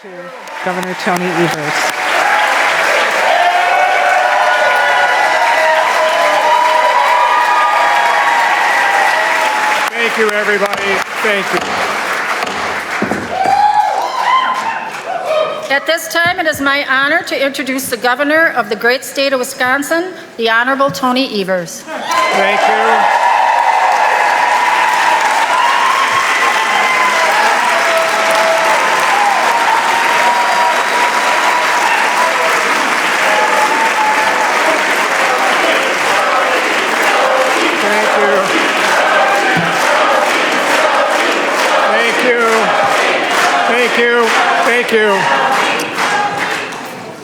to Governor Tony Evers. Thank you, everybody. Thank you. At this time, it is my honor to introduce the Governor of the great state of Wisconsin, the Honorable Tony Evers. Thank you. Thank you.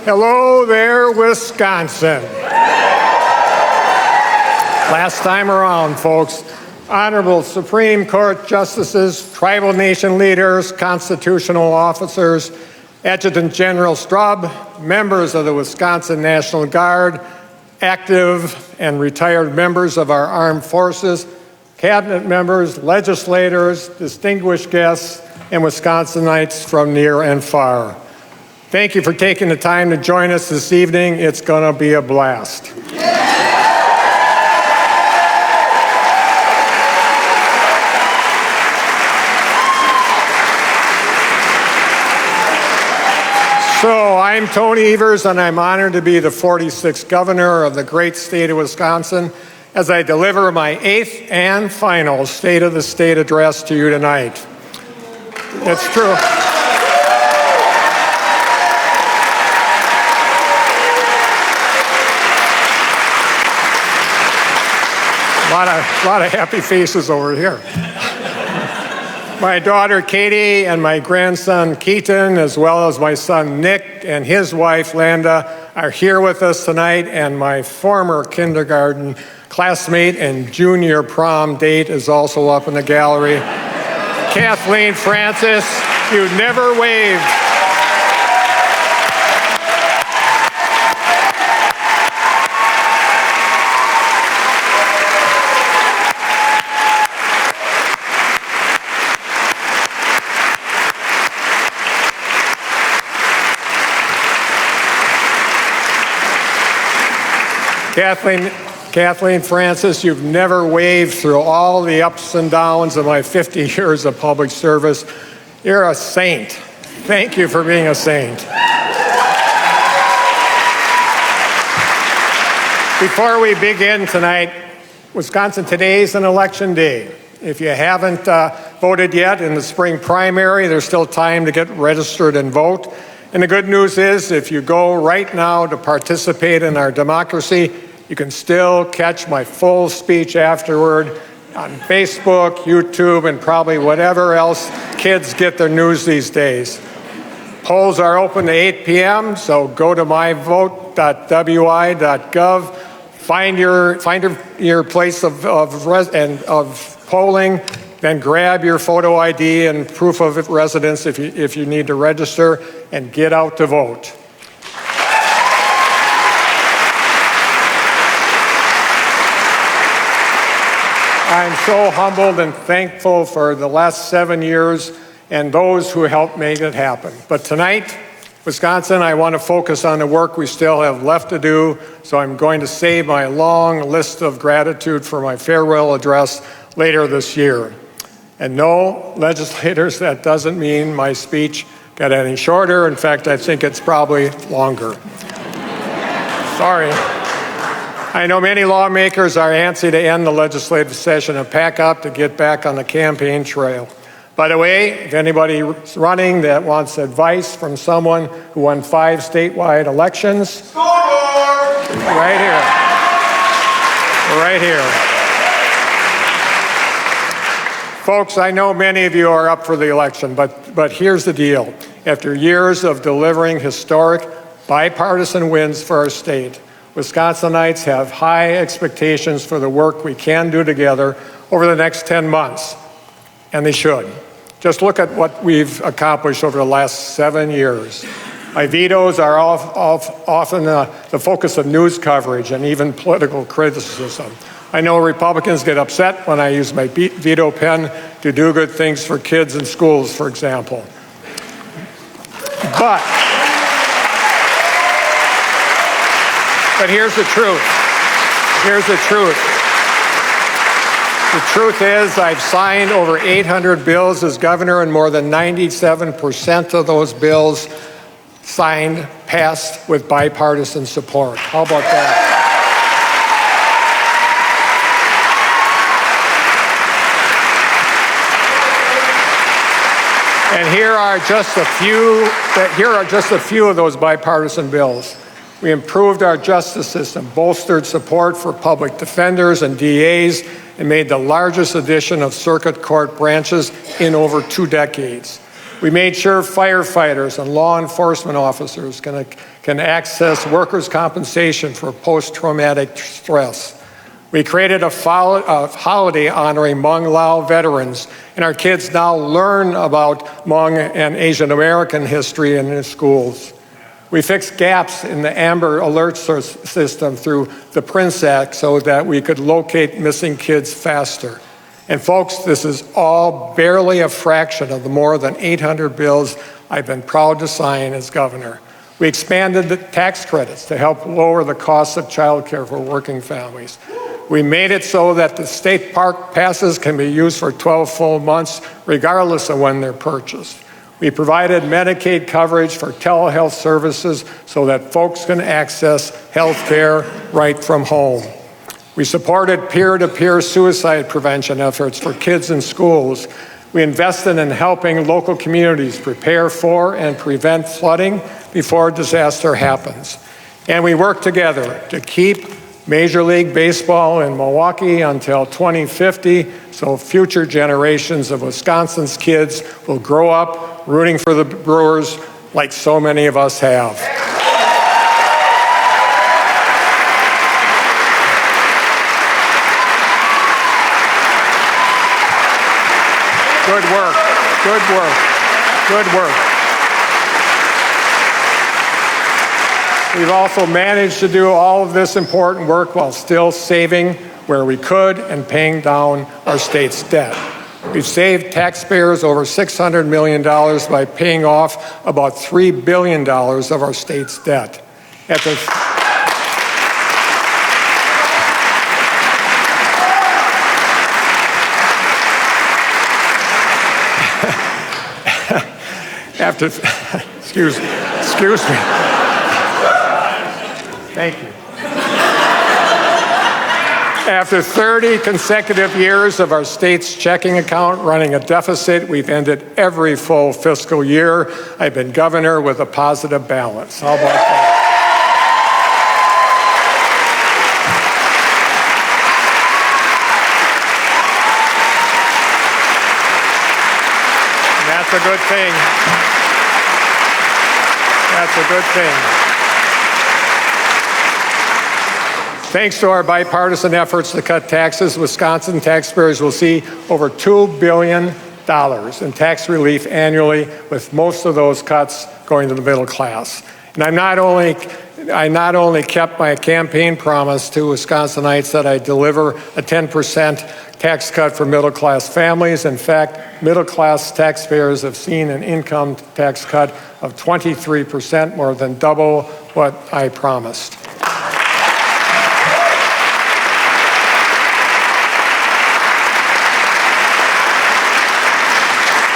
Hello there, Wisconsin. Last time around, folks. Honorable Supreme Court justices, tribal nation leaders, constitutional officers, Adjutant General Straub, members of the Wisconsin National Guard, active and retired members of our armed forces, cabinet members, legislators, distinguished guests, and Wisconsinites from near and far. Thank you for taking the time to join us this evening. It's going to be a blast. So I'm Tony Evers, and I'm honored to be the 46th governor of the great state of Wisconsin as I deliver my 8th and final State of the State address to you tonight. It's true. A lot of happy faces over here. My daughter Katie and my grandson Keaton, as well as my son Nick and his wife Landa, are here with us tonight, and my former kindergarten classmate and junior prom date is also up in the gallery. Kathleen Francis, you never waved. Kathleen Francis, you've never waved through all the ups and downs of my 50 years of public service. You're a saint. Thank you for being a saint. Before we begin tonight, Wisconsin, today is an election day. If you haven't voted yet in the spring primary, there's still time to get registered and vote. And the good news is, if you go right now to participate in our democracy, you can still catch my full speech afterward on Facebook, YouTube, and probably whatever else kids get their news these days. Polls are open to 8 p.m., so go to myvote.wi.gov, find your place of polling, then grab your photo ID and proof of residence if you need to register, and get out to vote. I'm so humbled and thankful for the last 7 years and those who helped make it happen. But tonight, Wisconsin, I want to focus on the work we still have left to do, so I'm going to save my long list of gratitude for my farewell address later this year. And no, legislators, that doesn't mean my speech got any shorter. In fact, I think it's probably longer. Sorry. I know many lawmakers are antsy to end the legislative session and pack up to get back on the campaign trail. By the way, if anybody's running that wants advice from someone who won 5 statewide elections, right here. Right here. Folks, I know many of you are up for the election, but here's the deal. After years of delivering historic bipartisan wins for our state, Wisconsinites have high expectations for the work we can do together over the next 10 months, and they should. Just look at what we've accomplished over the last 7 years. My vetoes are often the focus of news coverage and even political criticism. I know Republicans get upset when I use my veto pen to do good things for kids in schools, for example. But here's the truth. Here's the truth. The truth is I've signed over 800 bills as governor, and more than 97% of those bills passed with bipartisan support. How about that? And here are just a few of those bipartisan bills. We improved our justice system, bolstered support for public defenders and DAs, and made the largest addition of circuit court branches in over 2 decades. We made sure firefighters and law enforcement officers can access workers' compensation for post-traumatic stress. We created a holiday honoring Hmong Lao veterans, and our kids now learn about Hmong and Asian American history in their schools. We fixed gaps in the Amber Alert system through the Prince Act so that we could locate missing kids faster. And folks, this is all barely a fraction of the more than 800 bills I've been proud to sign as governor. We expanded the tax credits to help lower the cost of child care for working families. We made it so that the state park passes can be used for 12 full months, regardless of when they're purchased. We provided Medicaid coverage for telehealth services so that folks can access health care right from home. We supported peer-to-peer suicide prevention efforts for kids in schools. We invested in helping local communities prepare for and prevent flooding before disaster happens. And we worked together to keep Major League Baseball in Milwaukee until 2050, so future generations of Wisconsin's kids will grow up rooting for the Brewers like so many of us have. Good work, good work, good work. We've also managed to do all of this important work while still saving where we could and paying down our state's debt. We've saved taxpayers over $600 million by paying off about $3 billion of our state's debt. Excuse me. Thank you. After 30 consecutive years of our state's checking account running a deficit, we've ended every full fiscal year I've been governor with a positive balance. How about that? That's a good thing. That's a good thing. Thanks to our bipartisan efforts to cut taxes, Wisconsin taxpayers will see over $2 billion in tax relief annually, with most of those cuts going to the middle class. And I not only kept my campaign promise to Wisconsinites that I deliver a 10% tax cut for middle-class families. In fact, middle-class taxpayers have seen an income tax cut of 23%, more than double what I promised.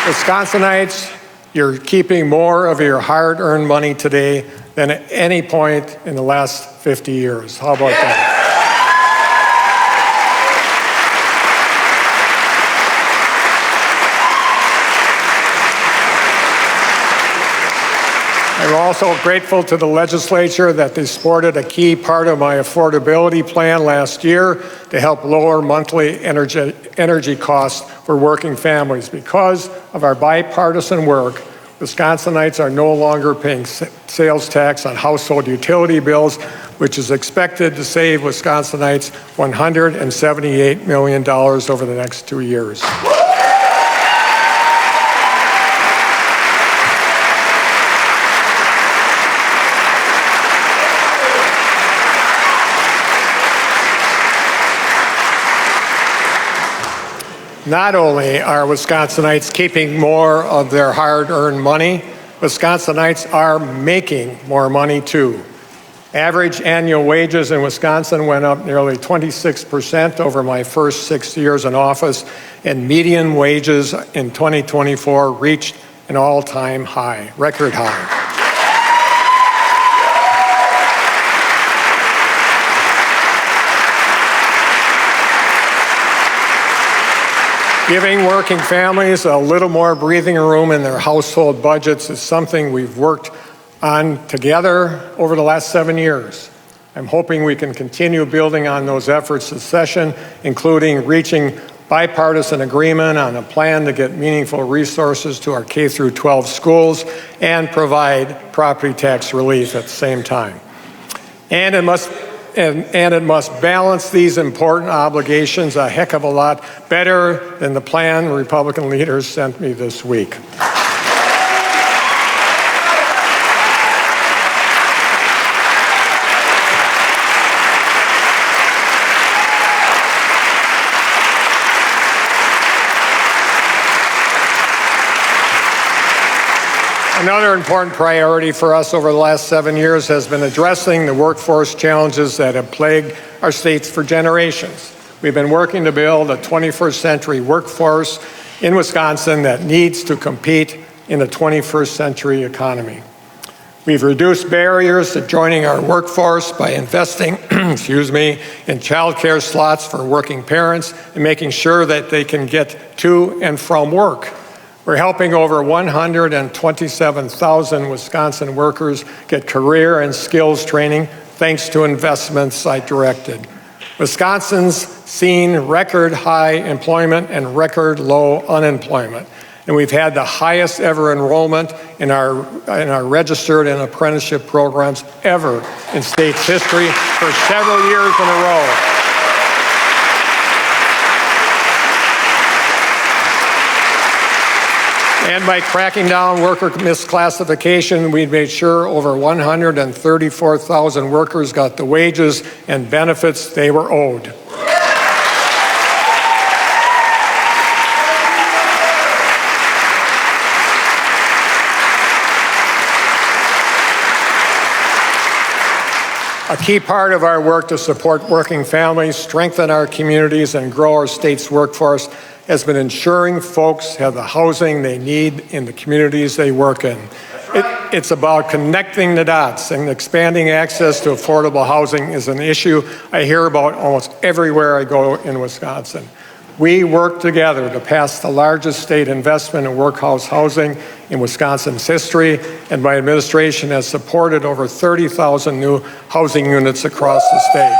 Wisconsinites, you're keeping more of your hard-earned money today than at any point in the last 50 years. How about that? I'm also grateful to the legislature that they supported a key part of my affordability plan last year to help lower monthly energy costs for working families. Because of our bipartisan work, Wisconsinites are no longer paying sales tax on household utility bills, which is expected to save Wisconsinites $178 million over the next 2 years. Not only are Wisconsinites keeping more of their hard-earned money, Wisconsinites are making more money too. Average annual wages in Wisconsin went up nearly 26% over my first 6 years in office, and median wages in 2024 reached an all-time high, record high. Giving working families a little more breathing room in their household budgets is something we've worked on together over the last 7 years. I'm hoping we can continue building on those efforts this session, including reaching bipartisan agreement on a plan to get meaningful resources to our K through 12 schools and provide property tax relief at the same time. And it must balance these important obligations a heck of a lot better than the plan Republican leaders sent me this week. Another important priority for us over the last 7 years has been addressing the workforce challenges that have plagued our states for generations. We've been working to build a 21st century workforce in Wisconsin that needs to compete in the 21st century economy. We've reduced barriers to joining our workforce by investing, in child care slots for working parents and making sure that they can get to and from work. We're helping over 127,000 Wisconsin workers get career and skills training thanks to investments I directed. Wisconsin's seen record high employment and record low unemployment. And we've had the highest ever enrollment in our registered and apprenticeship programs ever in state's history for several years in a row. And by cracking down worker misclassification, we made sure over 134,000 workers got the wages and benefits they were owed. A key part of our work to support working families, strengthen our communities, and grow our state's workforce has been ensuring folks have the housing they need in the communities they work in. It's about connecting the dots, and expanding access to affordable housing is an issue I hear about almost everywhere I go in Wisconsin. We work together to pass the largest state investment in workhouse housing in Wisconsin's history, and my administration has supported over 30,000 new housing units across the state.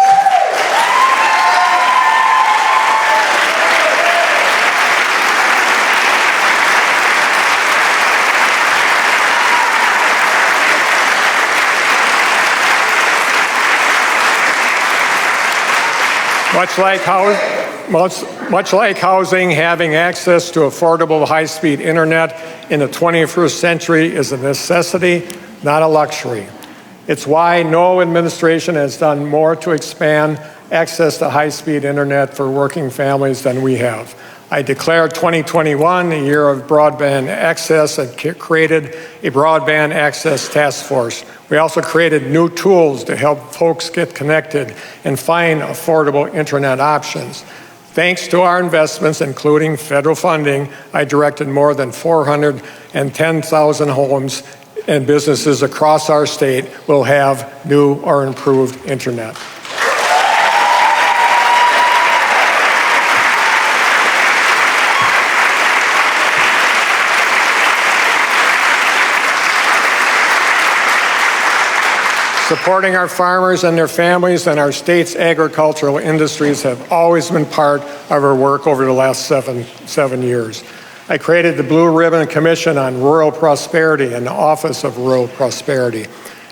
Much like housing, having access to affordable high-speed internet in the 21st century is a necessity, not a luxury. It's why no administration has done more to expand access to high-speed internet for working families than we have. I declared 2021 the year of broadband access and created a broadband access task force. We also created new tools to help folks get connected and find affordable internet options. Thanks to our investments, including federal funding, I directed more than 410,000 homes and businesses across our state will have new or improved internet. Supporting our farmers and their families and our state's agricultural industries have always been part of our work over the last seven years. I created the Blue Ribbon Commission on Rural Prosperity and the Office of Rural Prosperity.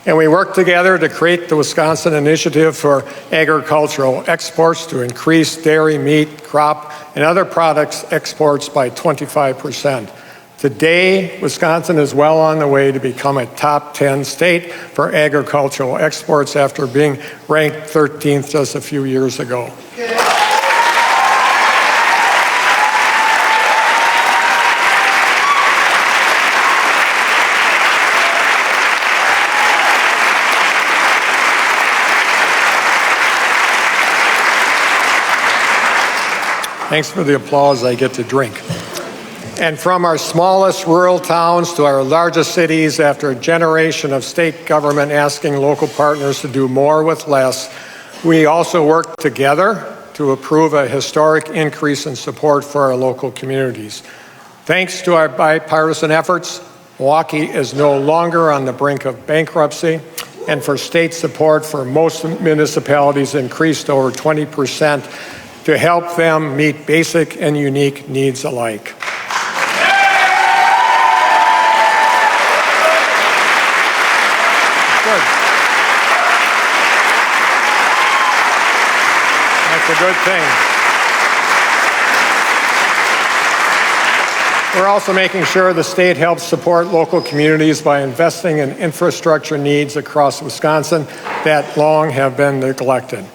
And we worked together to create the Wisconsin Initiative for Agricultural Exports to increase dairy, meat, crop, and other products exports by 25%. Today, Wisconsin is well on the way to become a top 10 state for agricultural exports after being ranked 13th just a few years ago. Thanks for the applause. I get to drink. And from our smallest rural towns to our largest cities, after a generation of state government asking local partners to do more with less, we also work together to approve a historic increase in support for our local communities. Thanks to our bipartisan efforts, Milwaukee is no longer on the brink of bankruptcy, and for state support for most municipalities increased over 20% to help them meet basic and unique needs alike. Good. That's a good thing. We're also making sure the state helps support local communities by investing in infrastructure needs across Wisconsin that long have been neglected.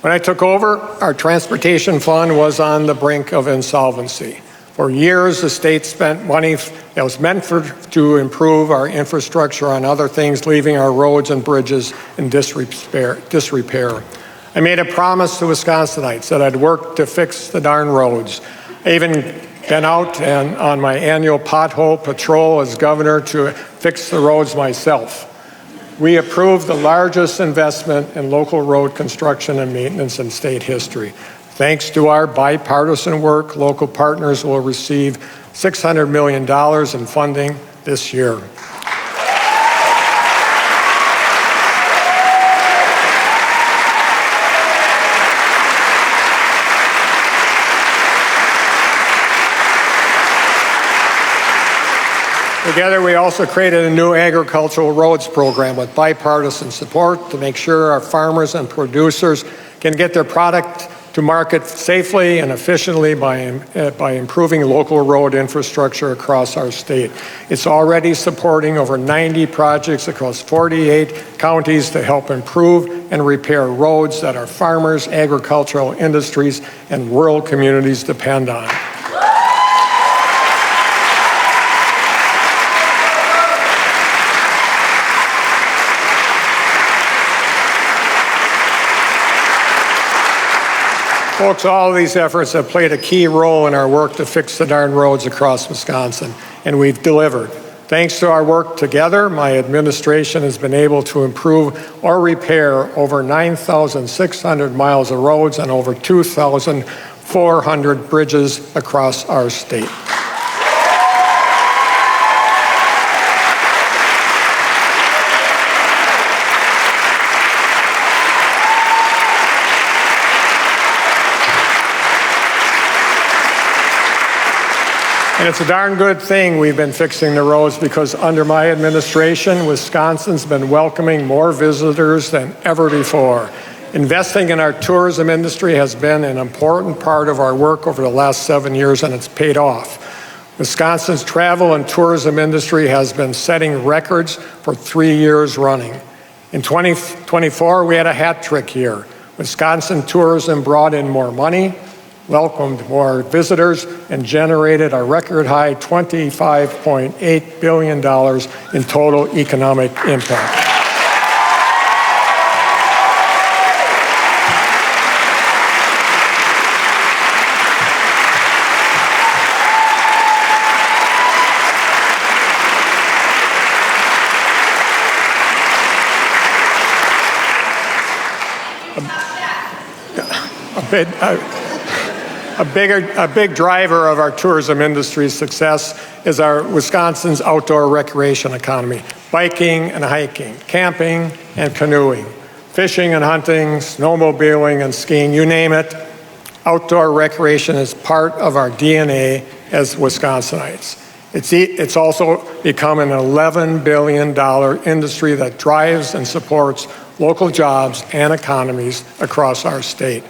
When I took over, our transportation fund was on the brink of insolvency. For years, the state spent money that was meant to improve our infrastructure on other things, leaving our roads and bridges in disrepair. I made a promise to Wisconsinites that I'd work to fix the darn roads. I even been out and on my annual pothole patrol as governor to fix the roads myself. We approved the largest investment in local road construction and maintenance in state history. Thanks to our bipartisan work, local partners will receive $600 million in funding this year. Together, we also created a new agricultural roads program with bipartisan support to make sure our farmers and producers can get their product to market safely and efficiently by improving local road infrastructure across our state. It's already supporting over 90 projects across 48 counties to help improve and repair roads that our farmers, agricultural industries, and rural communities depend on. Folks, all of these efforts have played a key role in our work to fix the darn roads across Wisconsin, and we've delivered. Thanks to our work together, my administration has been able to improve or repair over 9,600 miles of roads and over 2,400 bridges across our state. And it's a darn good thing we've been fixing the roads, because under my administration, Wisconsin's been welcoming more visitors than ever before. Investing in our tourism industry has been an important part of our work over the last 7 years, and it's paid off. Wisconsin's travel and tourism industry has been setting records for 3 years running. In 2024, we had a hat trick year. Wisconsin tourism brought in more money, welcomed more visitors, and generated a record high $25.8 billion in total economic impact. A big driver of our tourism industry's success is our Wisconsin's outdoor recreation economy. Biking and hiking, camping and canoeing, fishing and hunting, snowmobiling and skiing, you name it. Outdoor recreation is part of our DNA as Wisconsinites. It's also become an $11 billion industry that drives and supports local jobs and economies across our state.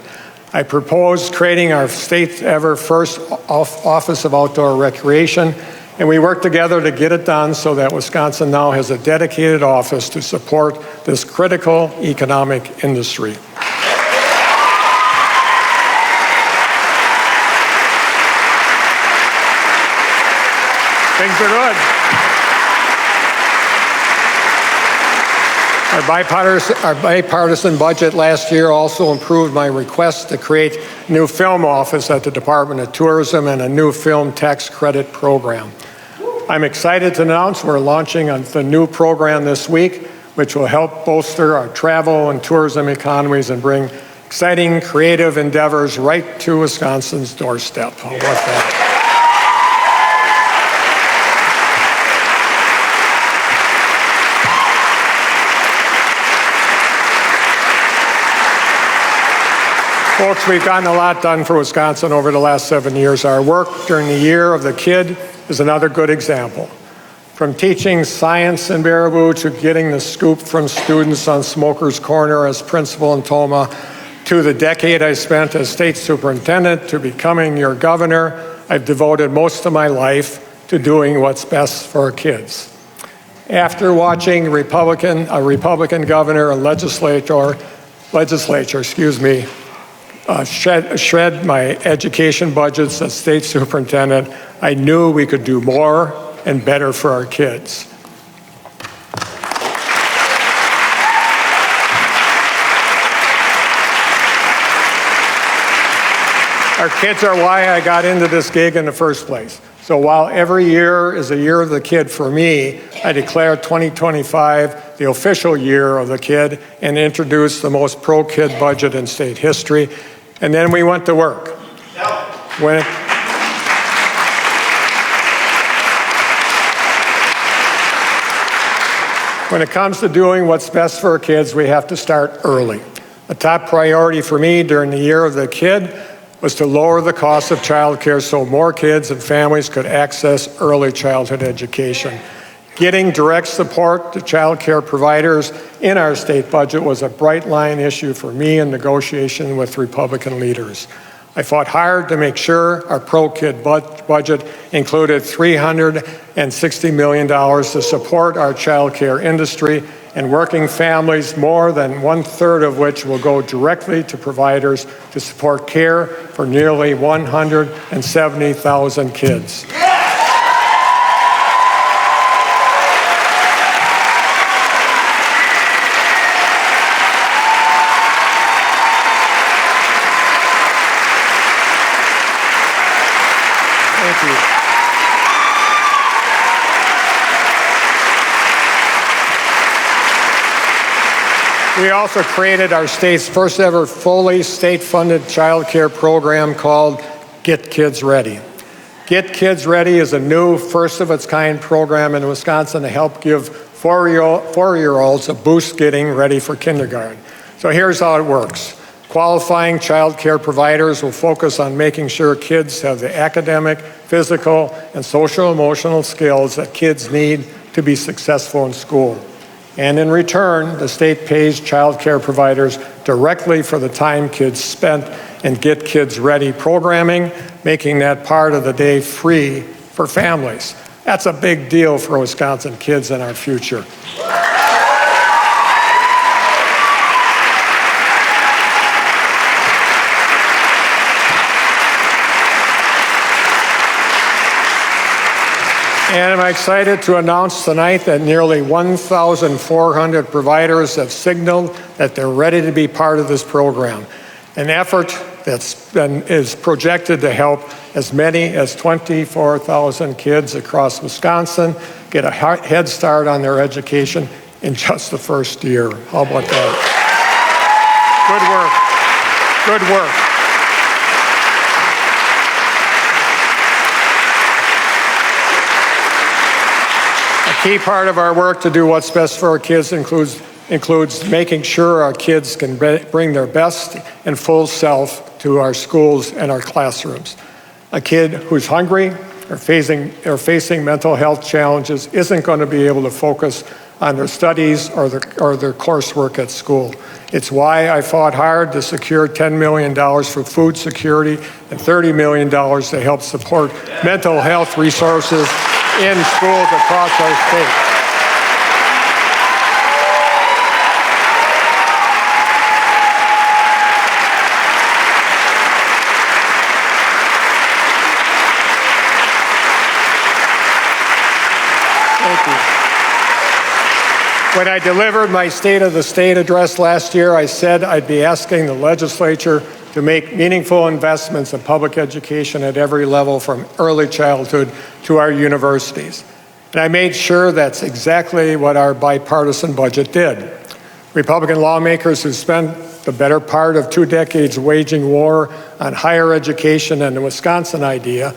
I propose creating our state's ever first Office of Outdoor Recreation, and we work together to get it done so that Wisconsin now has a dedicated office to support this critical economic industry. Things are good. Our bipartisan budget last year also improved my request to create a new film office at the Department of Tourism and a new film tax credit program. I'm excited to announce we're launching the new program this week, which will help bolster our travel and tourism economies and bring exciting, creative endeavors right to Wisconsin's doorstep. How about that? Folks, we've gotten a lot done for Wisconsin over the last 7 years. Our work during the Year of the Kid is another good example. From teaching science in Baraboo to getting the scoop from students on Smoker's Corner as principal in Toma, to the decade I spent as state superintendent, to becoming your governor, I've devoted most of my life to doing what's best for our kids. After watching a Republican governor and legislature, shred my education budgets as state superintendent, I knew we could do more and better for our kids. Our kids are why I got into this gig in the first place. So while every year is a Year of the Kid for me, I declare 2025 the official Year of the Kid and introduced the most pro-kid budget in state history. And then we went to work. When it comes to doing what's best for our kids, we have to start early. A top priority for me during the Year of the Kid was to lower the cost of childcare so more kids and families could access early childhood education. Getting direct support to child care providers in our state budget was a bright line issue for me in negotiation with Republican leaders. I fought hard to make sure our pro-kid budget included $360 million to support our child care industry and working families, more than 1/3 of which will go directly to providers to support care for nearly 170,000 kids. We also created our state's first ever fully state-funded child care program called Get Kids Ready. Get Kids Ready is a new first-of-its-kind program in Wisconsin to help give four-year-olds a boost getting ready for kindergarten. So here's how it works. Qualifying child care providers will focus on making sure kids have the academic, physical, and social-emotional skills that kids need to be successful in school. And in return, the state pays child care providers directly for the time kids spent in Get Kids Ready programming, making that part of the day free for families. That's a big deal for Wisconsin kids and our future. And I'm excited to announce tonight that nearly 1,400 providers have signaled that they're ready to be part of this program, an effort is projected to help as many as 24,000 kids across Wisconsin get a head start on their education in just the first year. How about that? Good work. Good work. A key part of our work to do what's best for our kids includes making sure our kids can bring their best and full self to our schools and our classrooms. A kid who's hungry or facing mental health challenges isn't going to be able to focus on their studies or their coursework at school. It's why I fought hard to secure $10 million for food security and $30 million to help support mental health resources in schools across our state. Thank you. When I delivered my State of the State address last year, I said I'd be asking the legislature to make meaningful investments in public education at every level, from early childhood to our universities. And I made sure that's exactly what our bipartisan budget did. Republican lawmakers who spent the better part of 2 decades waging war on higher education and the Wisconsin idea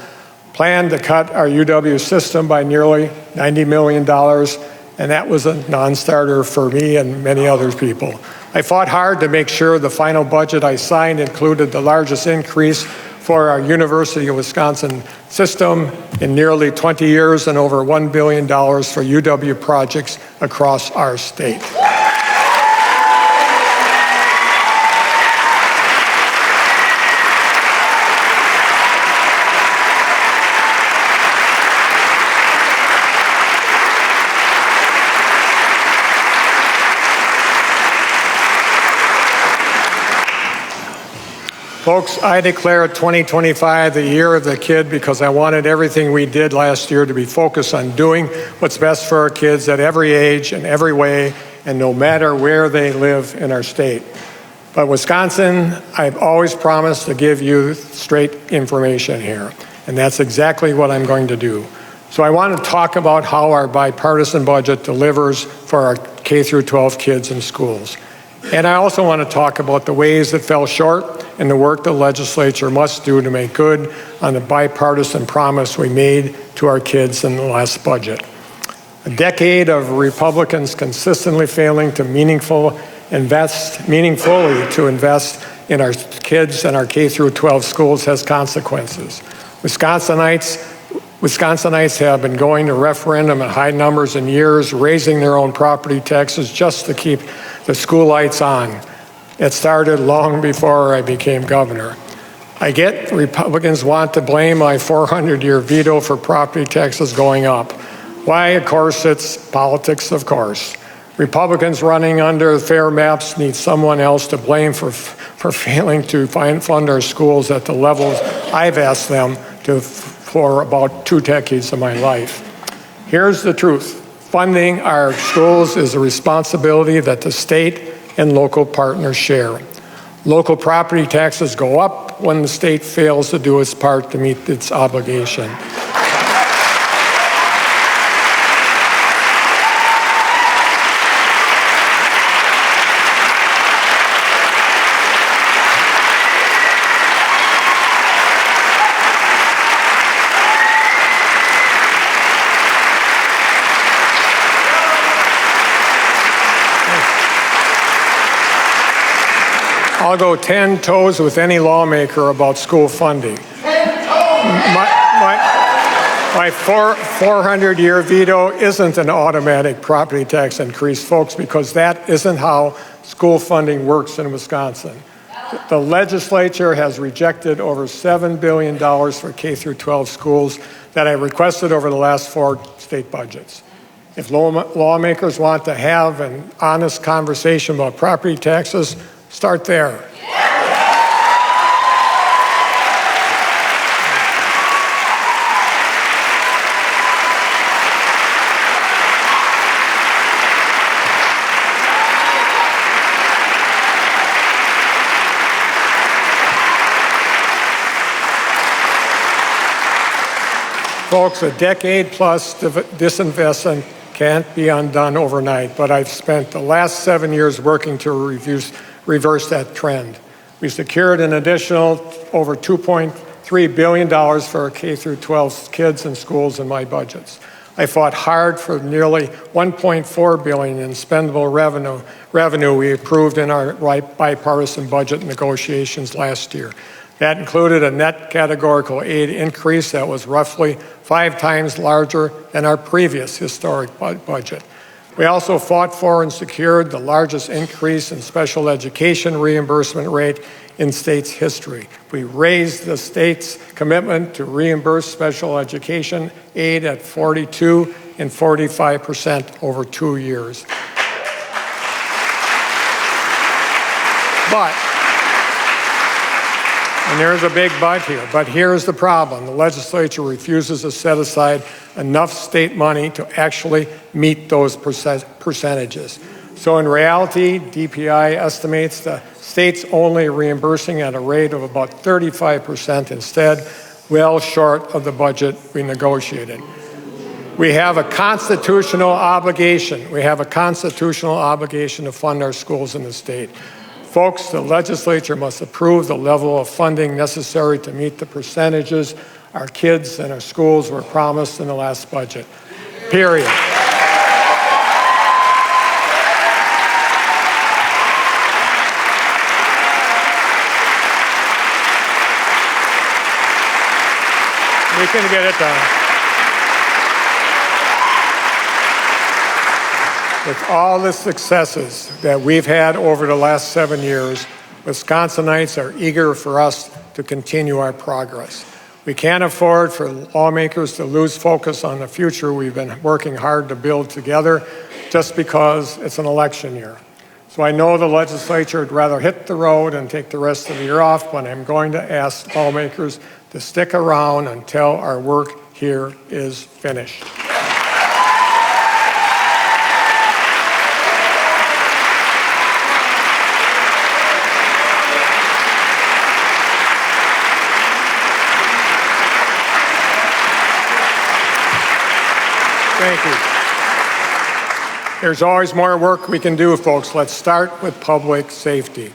planned to cut our UW system by nearly $90 million, and that was a non-starter for me and many other people. I fought hard to make sure the final budget I signed included the largest increase for our University of Wisconsin system in nearly 20 years and over $1 billion for UW projects across our state. Folks, I declare 2025 the year of the kid because I wanted everything we did last year to be focused on doing what's best for our kids at every age and every way, and no matter where they live in our state. But Wisconsin, I've always promised to give you straight information here, and that's exactly what I'm going to do. So I want to talk about how our bipartisan budget delivers for our K through 12 kids in schools. And I also want to talk about the ways that fell short and the work the legislature must do to make good on the bipartisan promise we made to our kids in the last budget. A decade of Republicans consistently failing to meaningfully invest in our kids and our K through 12 schools has consequences. Wisconsinites have been going to referendum in high numbers in years, raising their own property taxes just to keep the school lights on. It started long before I became governor. I get Republicans want to blame my 400-year veto for property taxes going up. Why? Of course, it's politics, of course. Republicans running under fair maps need someone else to blame for failing to fund our schools at the levels I've asked them to for about 2 decades of my life. Here's the truth. Funding our schools is a responsibility that the state and local partners share. Local property taxes go up when the state fails to do its part to meet its obligation. I'll go 10 toes with any lawmaker about school funding. My 400-year veto isn't an automatic property tax increase, folks, because that isn't how school funding works in Wisconsin. The legislature has rejected over $7 billion for K through 12 schools that I requested over the last 4 state budgets. If lawmakers want to have an honest conversation about property taxes, start there. Folks, a decade plus disinvestment can't be undone overnight, but I've spent the last 7 years working to reverse that trend. We secured an additional over $2.3 billion for our K through 12 kids and schools in my budgets. I fought hard for nearly $1.4 billion in spendable revenue we approved in our bipartisan budget negotiations last year. That included a net categorical aid increase that was roughly 5 times larger than our previous historic budget. We also fought for and secured the largest increase in special education reimbursement rate in state's history. We raised the state's commitment to reimburse special education aid at 42% and 45% over 2 years. And there's a big but here. But here's the problem. The legislature refuses to set aside enough state money to actually meet those percentages. So in reality, DPI estimates the state's only reimbursing at a rate of about 35% instead, well short of the budget we negotiated. We have a constitutional obligation. We have a constitutional obligation to fund our schools in the state. Folks, the legislature must approve the level of funding necessary to meet the percentages our kids and our schools were promised in the last budget. Period. We can get it done. With all the successes that we've had over the last 7 years, Wisconsinites are eager for us to continue our progress. We can't afford for lawmakers to lose focus on the future we've been working hard to build together just because it's an election year. So I know the legislature would rather hit the road and take the rest of the year off, but I'm going to ask lawmakers to stick around until our work here is finished. Thank you. There's always more work we can do, folks. Let's start with public safety.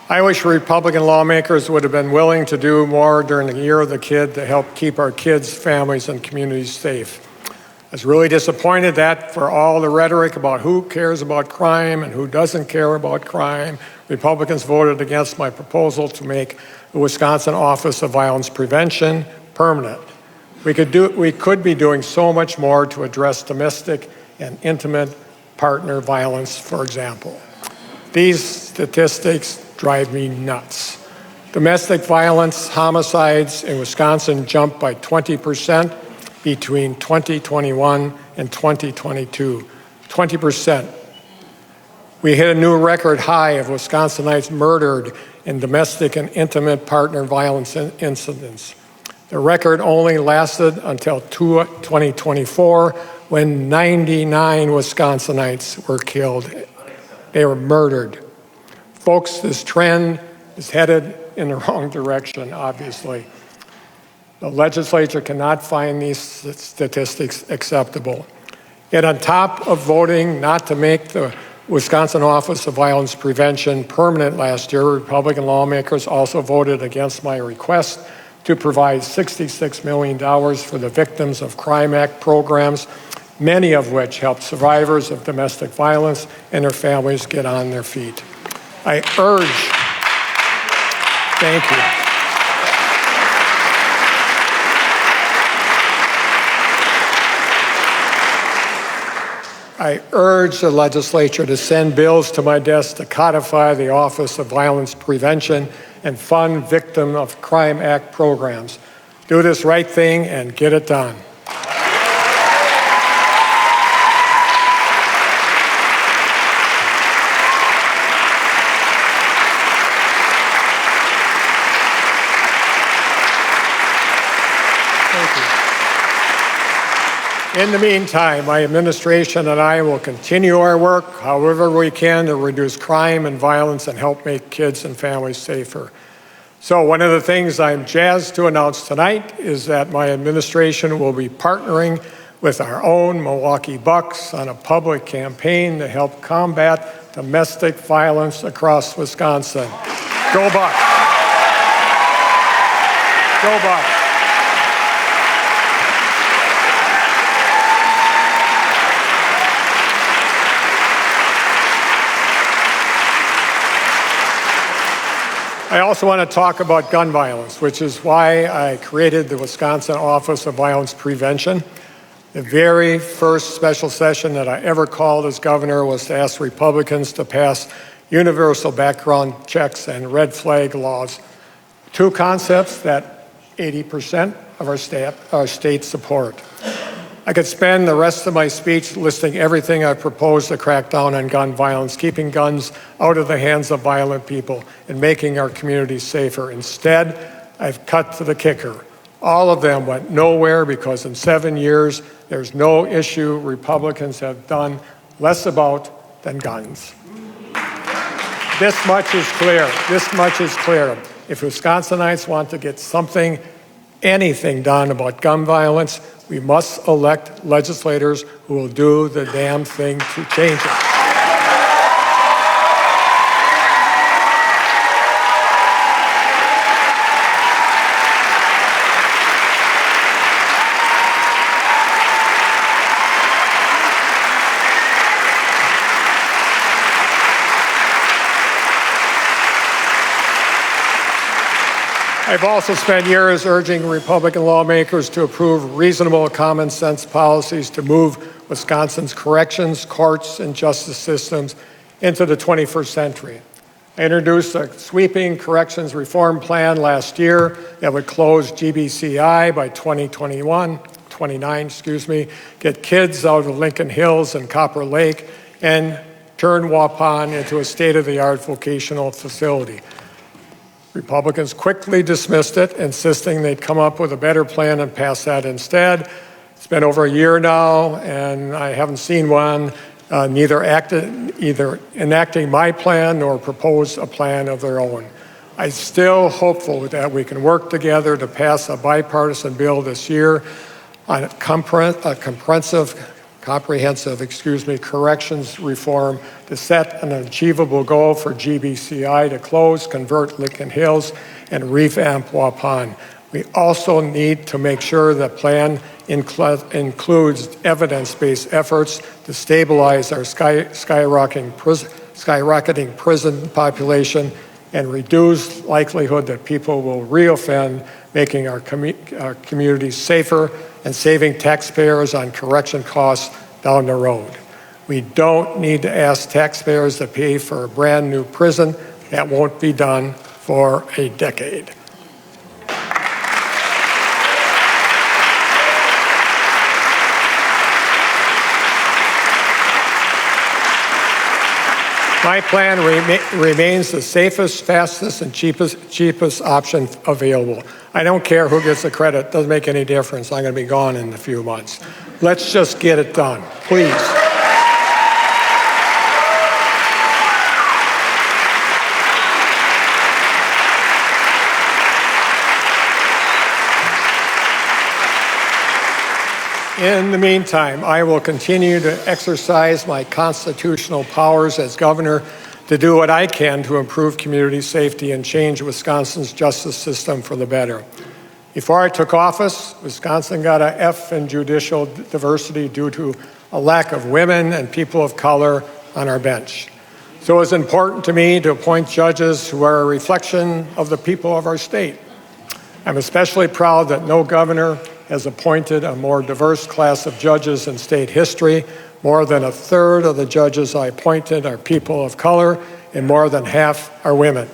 I wish Republican lawmakers would have been willing to do more during the Year of the Kid to help keep our kids, families, and communities safe. I was really disappointed that for all the rhetoric about who cares about crime and who doesn't care about crime, Republicans voted against my proposal to make the Wisconsin Office of Violence Prevention permanent. We could be doing so much more to address domestic and intimate partner violence, for example. These statistics drive me nuts. Domestic violence homicides in Wisconsin jumped by 20% between 2021 and 2022. 20%. We hit a new record high of Wisconsinites murdered in domestic and intimate partner violence incidents. The record only lasted until 2024, when 99 Wisconsinites were killed. They were murdered. Folks, this trend is headed in the wrong direction, obviously. The legislature cannot find these statistics acceptable. Yet on top of voting not to make the Wisconsin Office of Violence Prevention permanent last year, Republican lawmakers also voted against my request to provide $66 million for the Victims of Crime Act programs, many of which help survivors of domestic violence and their families get on their feet. I urge the legislature to send bills to my desk to codify the Office of Violence Prevention and fund Victim of Crime Act programs. Do this right thing and get it done. In the meantime, my administration and I will continue our work however we can to reduce crime and violence and help make kids and families safer. So one of the things I'm jazzed to announce tonight is that my administration will be partnering with our own Milwaukee Bucks on a public campaign to help combat domestic violence across Wisconsin. Go Bucks! Go Bucks! I also want to talk about gun violence, which is why I created the Wisconsin Office of Violence Prevention. The very first special session that I ever called as governor was to ask Republicans to pass universal background checks and red flag laws, two concepts that 80% of our state support. I could spend the rest of my speech listing everything I propose to crack down on gun violence, keeping guns out of the hands of violent people, and making our communities safer. Instead, I've cut to the kicker. All of them went nowhere because in 7 years, there's no issue Republicans have done less about than guns. This much is clear. This much is clear. If Wisconsinites want to get anything done about gun violence, we must elect legislators who will do the damn thing to change it. I've also spent years urging Republican lawmakers to approve reasonable common sense policies to move Wisconsin's corrections, courts, and justice systems into the 21st century. I introduced a sweeping corrections reform plan last year that would close GBCI by 29, get kids out of Lincoln Hills and Copper Lake, and turn Waupun into a state-of-the-art vocational facility. Republicans quickly dismissed it, insisting they'd come up with a better plan and pass that instead. It's been over a year now, and I haven't seen one, either enacting my plan nor propose a plan of their own. I'm still hopeful that we can work together to pass a bipartisan bill this year on a comprehensive corrections reform to set an achievable goal for GBCI to close, convert Lincoln Hills, and revamp Waupun. We also need to make sure the plan includes evidence-based efforts to stabilize our skyrocketing prison population and reduce likelihood that people will reoffend, making our communities safer and saving taxpayers on correction costs down the road. We don't need to ask taxpayers to pay for a brand new prison. That won't be done for a decade. My plan remains the safest, fastest, and cheapest option available. I don't care who gets the credit. It doesn't make any difference. I'm going to be gone in a few months. Let's just get it done, please. In the meantime, I will continue to exercise my constitutional powers as governor to do what I can to improve community safety and change Wisconsin's justice system for the better. Before I took office, Wisconsin got an F in judicial diversity due to a lack of women and people of color on our bench. So it's important to me to appoint judges who are a reflection of the people of our state. I'm especially proud that no governor has appointed a more diverse class of judges in state history. More than a third of the judges I appointed are people of color, and more than half are women.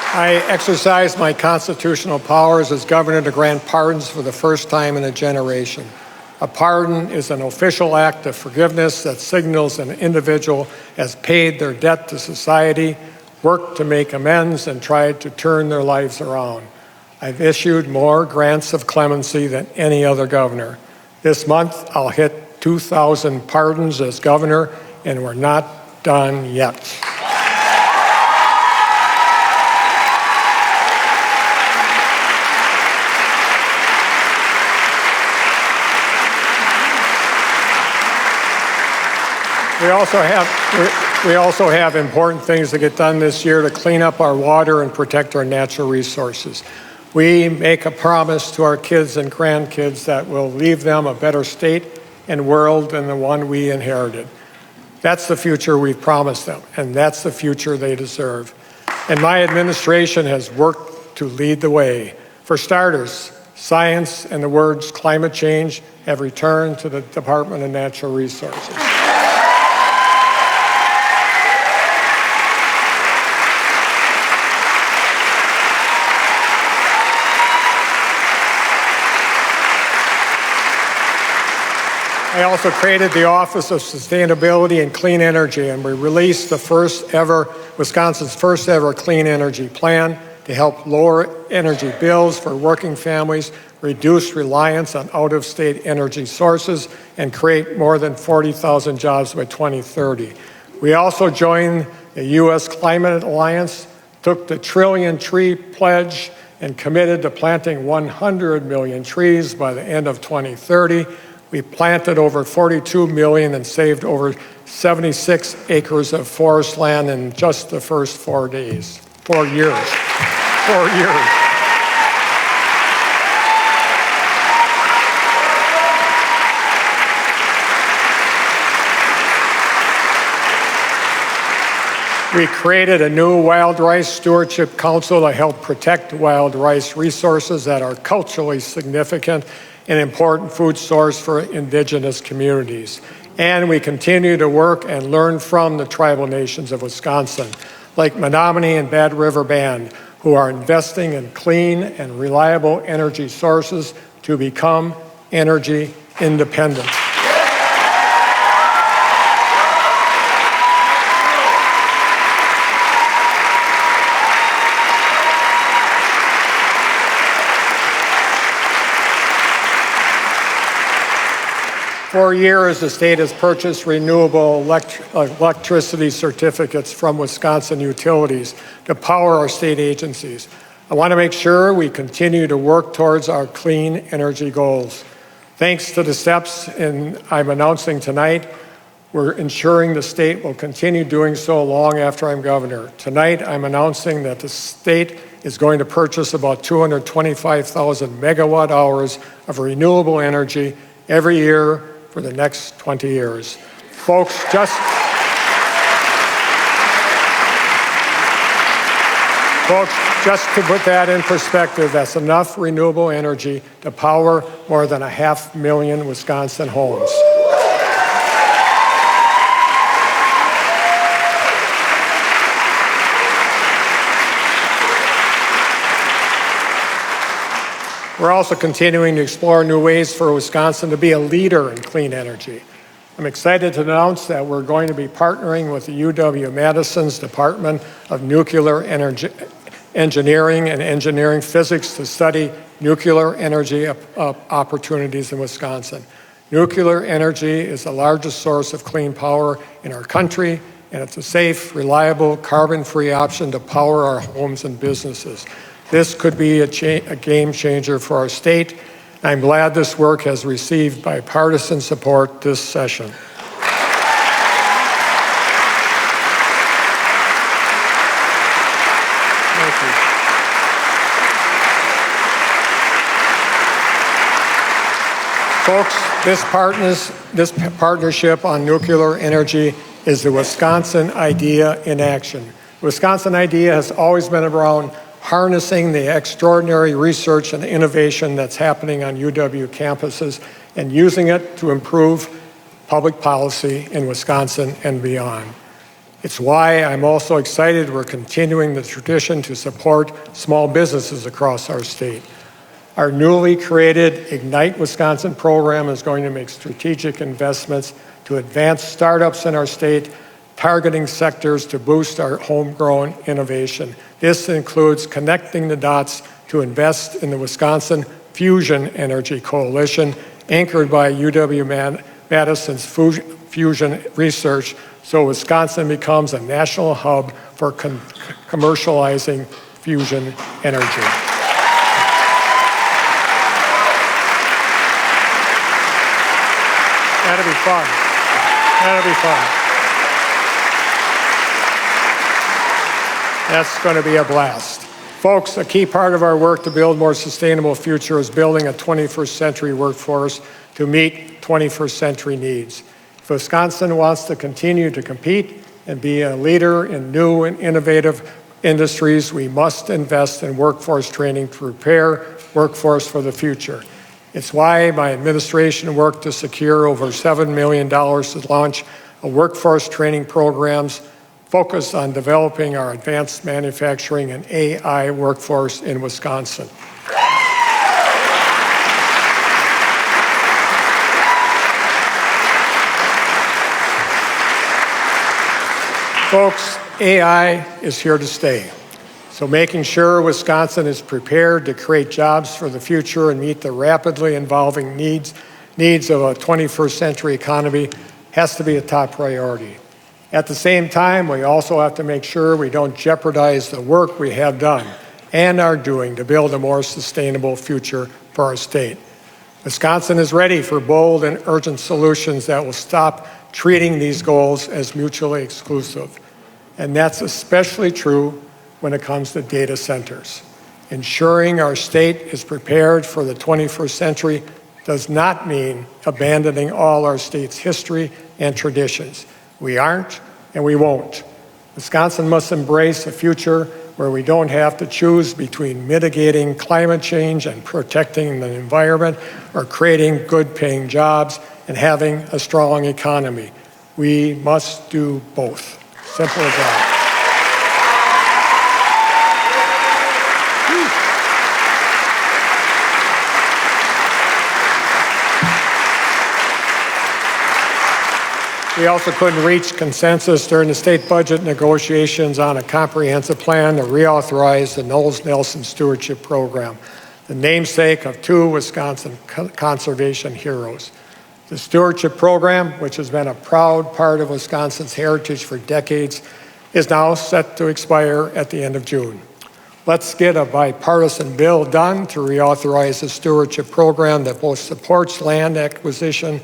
I exercise my constitutional powers as governor to grant pardons for the first time in a generation. A pardon is an official act of forgiveness that signals an individual has paid their debt to society, worked to make amends, and tried to turn their lives around. I've issued more grants of clemency than any other governor. This month, I'll hit 2,000 pardons as governor, and we're not done yet. We also have important things to get done this year to clean up our water and protect our natural resources. We make a promise to our kids and grandkids that will leave them a better state and world than the one we inherited. That's the future we've promised them, and that's the future they deserve. And my administration has worked to lead the way. For starters, science and the words climate change have returned to the Department of Natural Resources. I also created the Office of Sustainability and Clean Energy, and we released the Wisconsin's first ever clean energy plan to help lower energy bills for working families, reduce reliance on out-of-state energy sources, and create more than 40,000 jobs by 2030. We also joined the U.S. Climate Alliance, took the Trillion Tree Pledge, and committed to planting 100 million trees by the end of 2030. We planted over 42 million and saved over 76 acres of forest land in just the first 4 years. 4 years. We created a new Wild Rice Stewardship Council to help protect wild rice resources that are culturally significant, an important food source for indigenous communities. And we continue to work and learn from the tribal nations of Wisconsin, like Menominee and Bad River Band, who are investing in clean and reliable energy sources to become energy independent. For years, the state has purchased renewable electricity certificates from Wisconsin utilities to power our state agencies. I want to make sure we continue to work towards our clean energy goals. Thanks to the steps I'm announcing tonight, we're ensuring the state will continue doing so long after I'm governor. Tonight, I'm announcing that the state is going to purchase about 225,000 megawatt hours of renewable energy every year for the next 20 years. Folks, just to put that in perspective, that's enough renewable energy to power more than 500,000 Wisconsin homes. We're also continuing to explore new ways for Wisconsin to be a leader in clean energy. I'm excited to announce that we're going to be partnering with the UW-Madison's Department of Nuclear Engineering and Engineering Physics to study nuclear energy opportunities in Wisconsin. Nuclear energy is the largest source of clean power in our country, and it's a safe, reliable, carbon-free option to power our homes and businesses. This could be a game changer for our state. I'm glad this work has received bipartisan support this session. Thank you. Folks, this partnership on nuclear energy is the Wisconsin idea in action. The Wisconsin idea has always been around harnessing the extraordinary research and innovation that's happening on UW campuses and using it to improve public policy in Wisconsin and beyond. It's why I'm also excited we're continuing the tradition to support small businesses across our state. Our newly created Ignite Wisconsin program is going to make strategic investments to advance startups in our state, targeting sectors to boost our homegrown innovation. This includes connecting the dots to invest in the Wisconsin Fusion Energy Coalition, anchored by UW-Madison's fusion research, so Wisconsin becomes a national hub for commercializing fusion energy. That'll be fun. That'll be fun. That's going to be a blast. Folks, a key part of our work to build a more sustainable future is building a 21st century workforce to meet 21st century needs. If Wisconsin wants to continue to compete and be a leader in new and innovative industries, we must invest in workforce training to prepare workforce for the future. It's why my administration worked to secure over $7 million to launch a workforce training programs focused on developing our advanced manufacturing and AI workforce in Wisconsin. Folks, AI is here to stay. So making sure Wisconsin is prepared to create jobs for the future and meet the rapidly evolving needs of a 21st century economy has to be a top priority. At the same time, we also have to make sure we don't jeopardize the work we have done and are doing to build a more sustainable future for our state. Wisconsin is ready for bold and urgent solutions that will stop treating these goals as mutually exclusive. And that's especially true when it comes to data centers. Ensuring our state is prepared for the 21st century does not mean abandoning all our state's history and traditions. We aren't, and we won't. Wisconsin must embrace a future where we don't have to choose between mitigating climate change and protecting the environment or creating good-paying jobs and having a strong economy. We must do both. Simple as that. We also couldn't reach consensus during the state budget negotiations on a comprehensive plan to reauthorize the Knowles-Nelson Stewardship Program, the namesake of two Wisconsin conservation heroes. The Stewardship Program, which has been a proud part of Wisconsin's heritage for decades, is now set to expire at the end of June. Let's get a bipartisan bill done to reauthorize the Stewardship Program that both supports land acquisition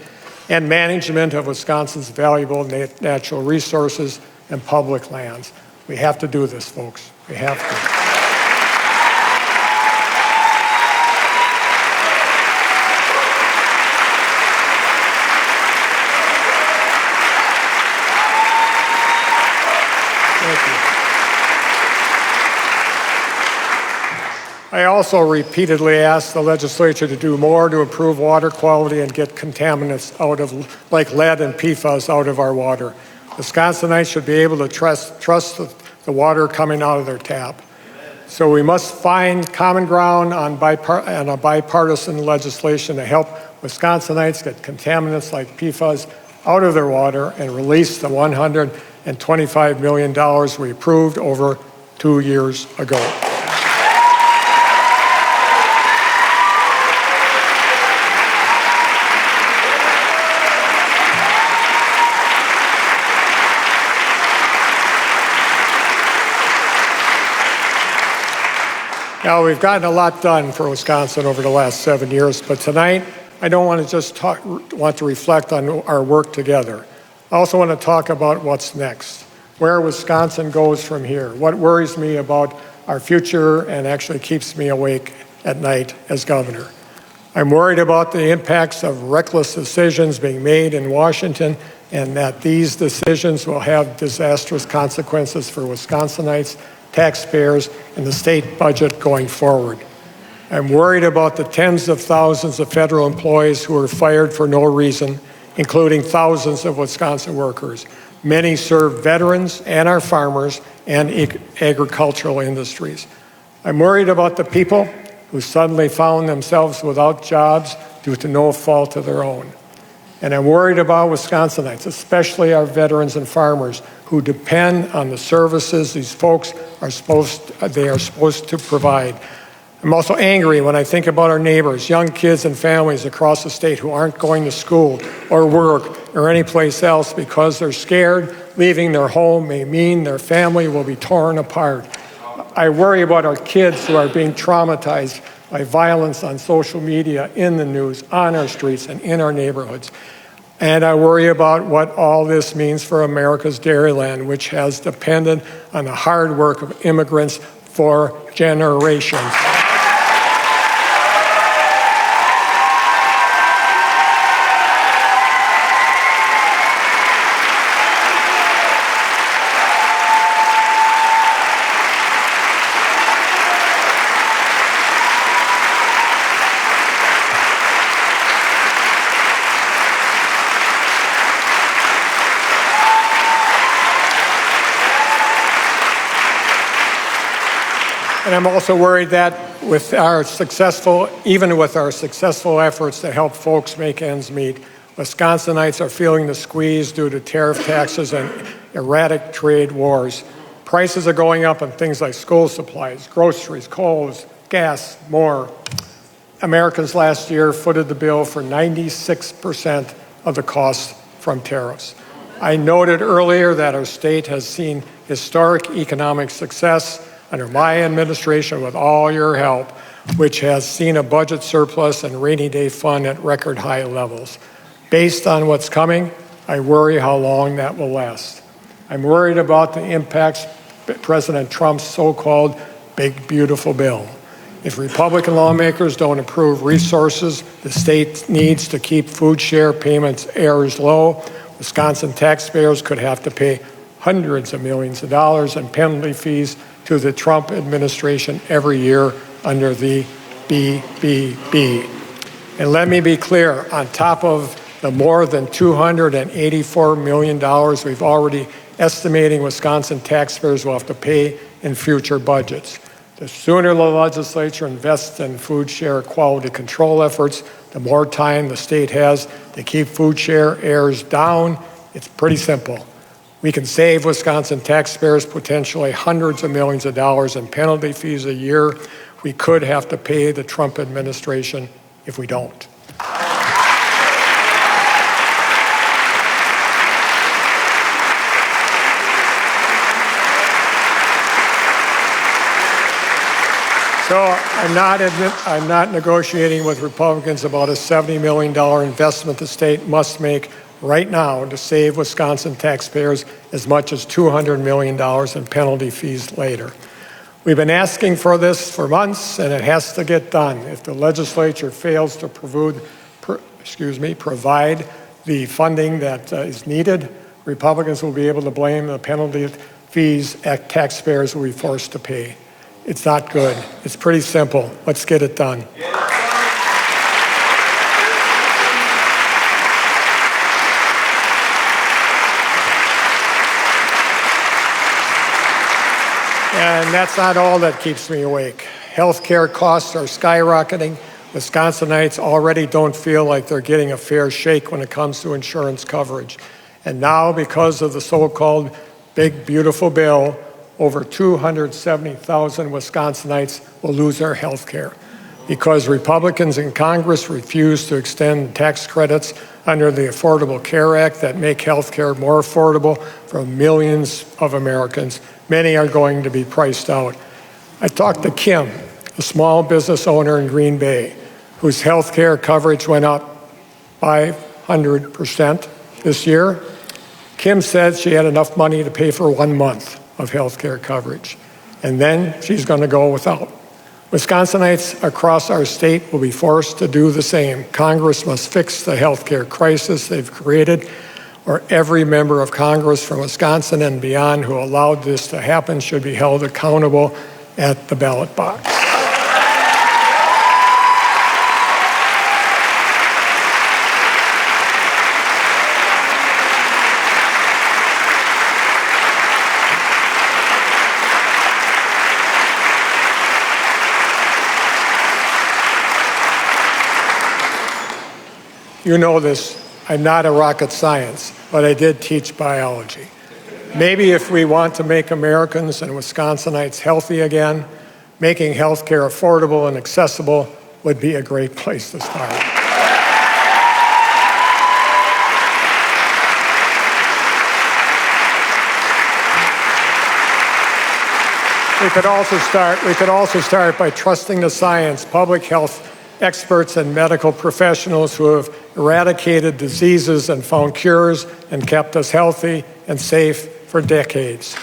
and management of Wisconsin's valuable natural resources and public lands. We have to do this, folks. We have to. I also repeatedly asked the legislature to do more to improve water quality and get contaminants out of, like lead and PFAS, out of our water. Wisconsinites should be able to trust the water coming out of their tap. So we must find common ground on a bipartisan legislation to help Wisconsinites get contaminants like PFAS out of their water and release the $125 million we approved over 2 years ago. Now, we've gotten a lot done for Wisconsin over the last 7 years, but tonight I don't want to just want to reflect on our work together. I also want to talk about what's next, where Wisconsin goes from here, what worries me about our future and actually keeps me awake at night as governor. I'm worried about the impacts of reckless decisions being made in Washington and that these decisions will have disastrous consequences for Wisconsinites, taxpayers, and the state budget going forward. I'm worried about the tens of thousands of federal employees who are fired for no reason, including thousands of Wisconsin workers. Many serve veterans and our farmers and agricultural industries. I'm worried about the people who suddenly found themselves without jobs due to no fault of their own. And I'm worried about Wisconsinites, especially our veterans and farmers, who depend on the services these folks are supposed to provide. I'm also angry when I think about our neighbors, young kids and families across the state who aren't going to school or work or anyplace else because they're scared leaving their home may mean their family will be torn apart. I worry about our kids who are being traumatized by violence on social media, in the news, on our streets, and in our neighborhoods. And I worry about what all this means for America's dairyland, which has depended on the hard work of immigrants for generations. And I'm also worried that even with our successful efforts to help folks make ends meet, Wisconsinites are feeling the squeeze due to tariff taxes and erratic trade wars. Prices are going up on things like school supplies, groceries, clothes, gas, more. Americans last year footed the bill for 96% of the cost from tariffs. I noted earlier that our state has seen historic economic success under my administration with all your help, which has seen a budget surplus and rainy day fund at record high levels. Based on what's coming, I worry how long that will last. I'm worried about the impacts of President Trump's so-called big, beautiful bill. If Republican lawmakers don't approve resources the state needs to keep food share payments errors low, Wisconsin taxpayers could have to pay hundreds of millions of dollars in penalty fees to the Trump administration every year under the BBB. And let me be clear, on top of the more than $284 million we've already estimating Wisconsin taxpayers will have to pay in future budgets. The sooner the legislature invests in food share quality control efforts, the more time the state has to keep food share errors down. It's pretty simple. We can save Wisconsin taxpayers potentially hundreds of millions of dollars in penalty fees a year. We could have to pay the Trump administration if we don't. So I'm not negotiating with Republicans about a $70 million investment the state must make right now to save Wisconsin taxpayers as much as $200 million in penalty fees later. We've been asking for this for months, and it has to get done. If the legislature fails to provide the funding that is needed, Republicans will be able to blame the penalty fees that taxpayers will be forced to pay. It's not good. It's pretty simple. Let's get it done. And that's not all that keeps me awake. Healthcare costs are skyrocketing. Wisconsinites already don't feel like they're getting a fair shake when it comes to insurance coverage. And now, because of the so-called big, beautiful bill, over 270,000 Wisconsinites will lose their health care because Republicans in Congress refuse to extend tax credits under the Affordable Care Act that make health care more affordable for millions of Americans. Many are going to be priced out. I talked to Kim, a small business owner in Green Bay, whose health care coverage went up 500% this year. Kim said she had enough money to pay for 1 month of health care coverage, and then she's going to go without. Wisconsinites across our state will be forced to do the same. Congress must fix the health care crisis they've created, or every member of Congress from Wisconsin and beyond who allowed this to happen should be held accountable at the ballot box. You know this, I'm not a rocket science, but I did teach biology. Maybe if we want to make Americans and Wisconsinites healthy again, making health care affordable and accessible would be a great place to start. We could also start by trusting the science, public health experts and medical professionals who have eradicated diseases and found cures and kept us healthy and safe for decades.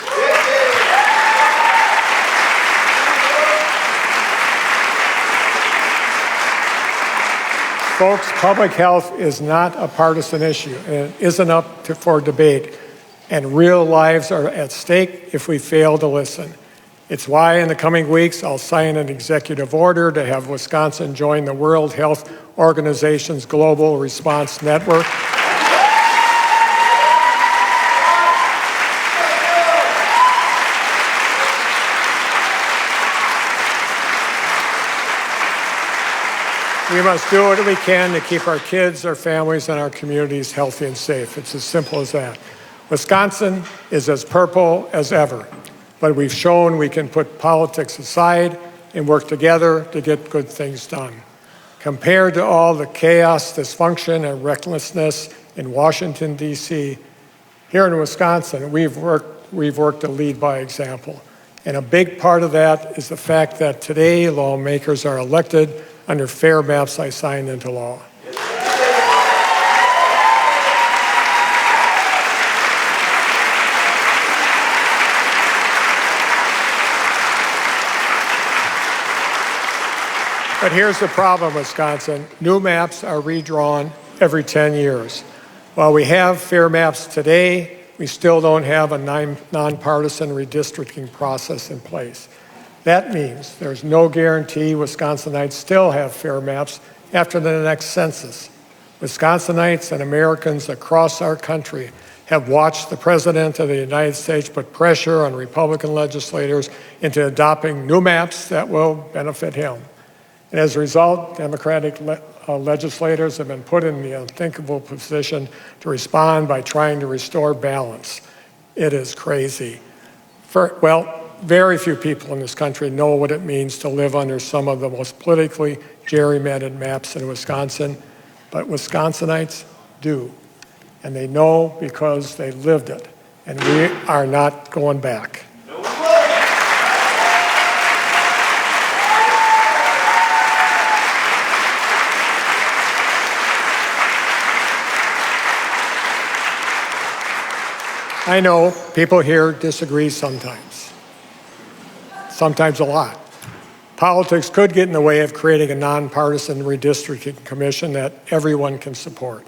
Folks, public health is not a partisan issue, and it isn't up for debate, and real lives are at stake if we fail to listen. It's why in the coming weeks I'll sign an executive order to have Wisconsin join the World Health Organization's Global Response Network. We must do what we can to keep our kids, our families, and our communities healthy and safe. It's as simple as that. Wisconsin is as purple as ever, but we've shown we can put politics aside and work together to get good things done. Compared to all the chaos, dysfunction, and recklessness in Washington, D.C., here in Wisconsin, we've worked to lead by example. And a big part of that is the fact that today lawmakers are elected under fair maps I signed into law. But here's the problem, Wisconsin. New maps are redrawn every 10 years. While we have fair maps today, we still don't have a nonpartisan redistricting process in place. That means there's no guarantee Wisconsinites still have fair maps after the next census. Wisconsinites and Americans across our country have watched the President of the United States put pressure on Republican legislators into adopting new maps that will benefit him. And as a result, Democratic legislators have been put in the unthinkable position to respond by trying to restore balance. It is crazy. Very few people in this country know what it means to live under some of the most politically gerrymandered maps in Wisconsin, but Wisconsinites do. And they know because they lived it. And we are not going back. I know people here disagree sometimes a lot. Politics could get in the way of creating a nonpartisan redistricting commission that everyone can support.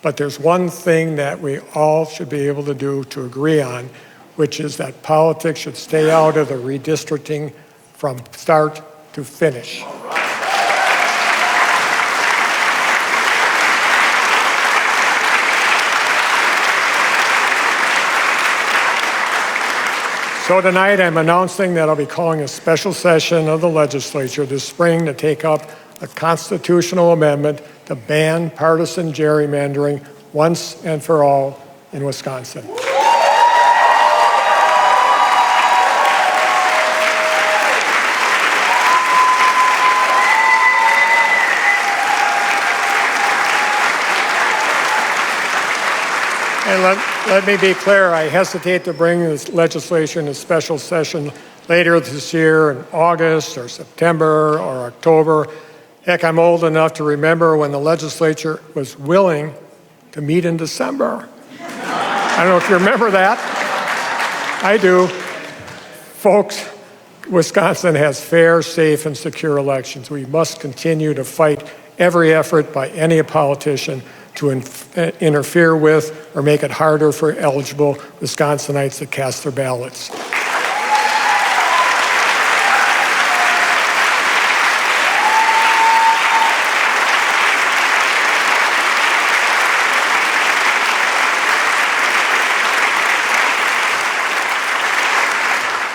But there's one thing that we all should be able to do to agree on, which is that politics should stay out of the redistricting from start to finish. So tonight I'm announcing that I'll be calling a special session of the legislature this spring to take up a constitutional amendment to ban partisan gerrymandering once and for all in Wisconsin. And let me be clear, I hesitate to bring this legislation to special session later this year in August or September or October. Heck, I'm old enough to remember when the legislature was willing to meet in December. I don't know if you remember that. I do. Folks, Wisconsin has fair, safe, and secure elections. We must continue to fight every effort by any politician to interfere with or make it harder for eligible Wisconsinites to cast their ballots.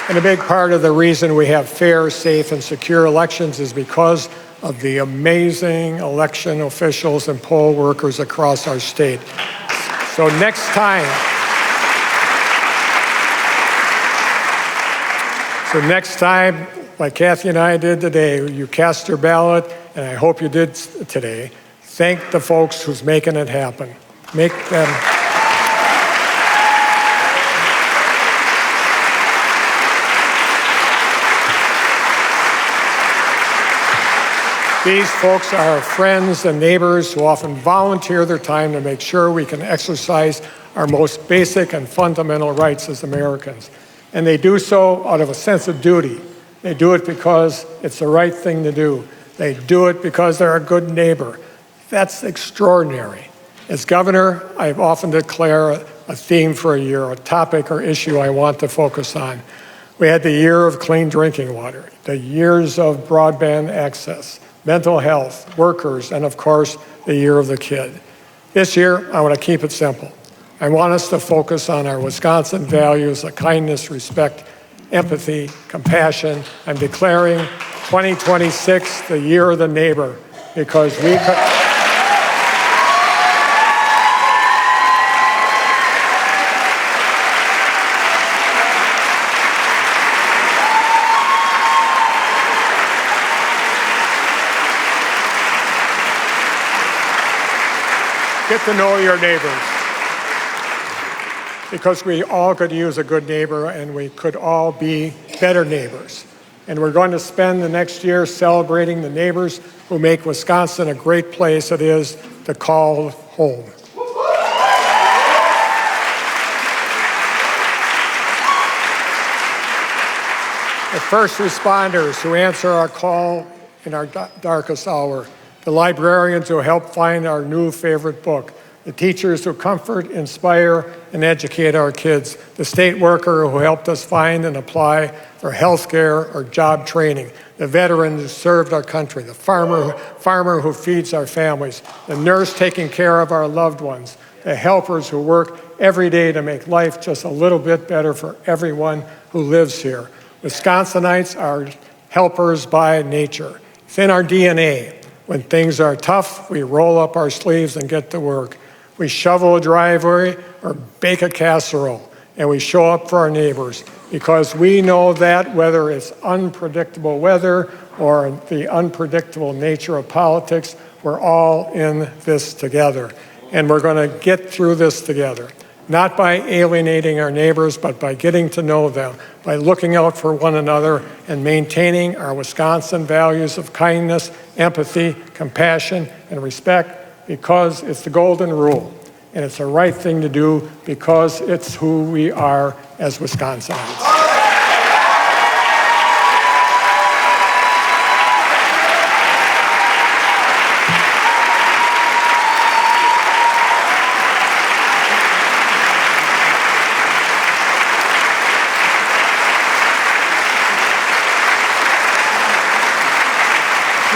And a big part of the reason we have fair, safe, and secure elections is because of the amazing election officials and poll workers across our state. So next time, like Kathy and I did today, you cast your ballot, and I hope you did today, thank the folks who's making it happen. Make them. These folks are friends and neighbors who often volunteer their time to make sure we can exercise our most basic and fundamental rights as Americans. And they do so out of a sense of duty. They do it because it's the right thing to do. They do it because they're a good neighbor. That's extraordinary. As governor, I often declare a theme for a year, a topic or issue I want to focus on. We had the year of clean drinking water, the years of broadband access, mental health, workers, and of course, the year of the kid. This year, I want to keep it simple. I want us to focus on our Wisconsin values of kindness, respect, empathy, compassion. I'm declaring 2026 the year of the neighbor. because we could. Get to know your neighbors, because we all could use a good neighbor and we could all be better neighbors. And we're going to spend the next year celebrating the neighbors who make Wisconsin a great place it is to call home. The first responders who answer our call in our darkest hour, the librarians who help find our new favorite book, the teachers who comfort, inspire, and educate our kids, the state worker who helped us find and apply for health care or job training, the veteran who served our country, the farmer who feeds our families, the nurse taking care of our loved ones, the helpers who work every day to make life just a little bit better for everyone who lives here. Wisconsinites are helpers by nature. It's in our DNA. When things are tough, we roll up our sleeves and get to work. We shovel a driveway or bake a casserole, and we show up for our neighbors because we know that whether it's unpredictable weather or the unpredictable nature of politics, we're all in this together. And we're going to get through this together, not by alienating our neighbors, but by getting to know them, by looking out for one another and maintaining our Wisconsin values of kindness, empathy, compassion, and respect, because it's the golden rule, and it's the right thing to do because it's who we are as Wisconsinites.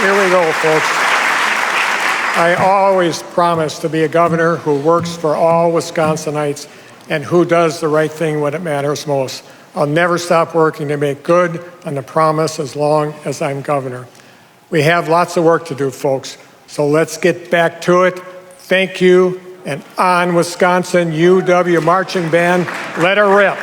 Here we go, folks. I always promise to be a governor who works for all Wisconsinites and who does the right thing when it matters most. I'll never stop working to make good on the promise as long as I'm governor. We have lots of work to do, folks, so let's get back to it. Thank you, and on Wisconsin, UW Marching Band, let her rip.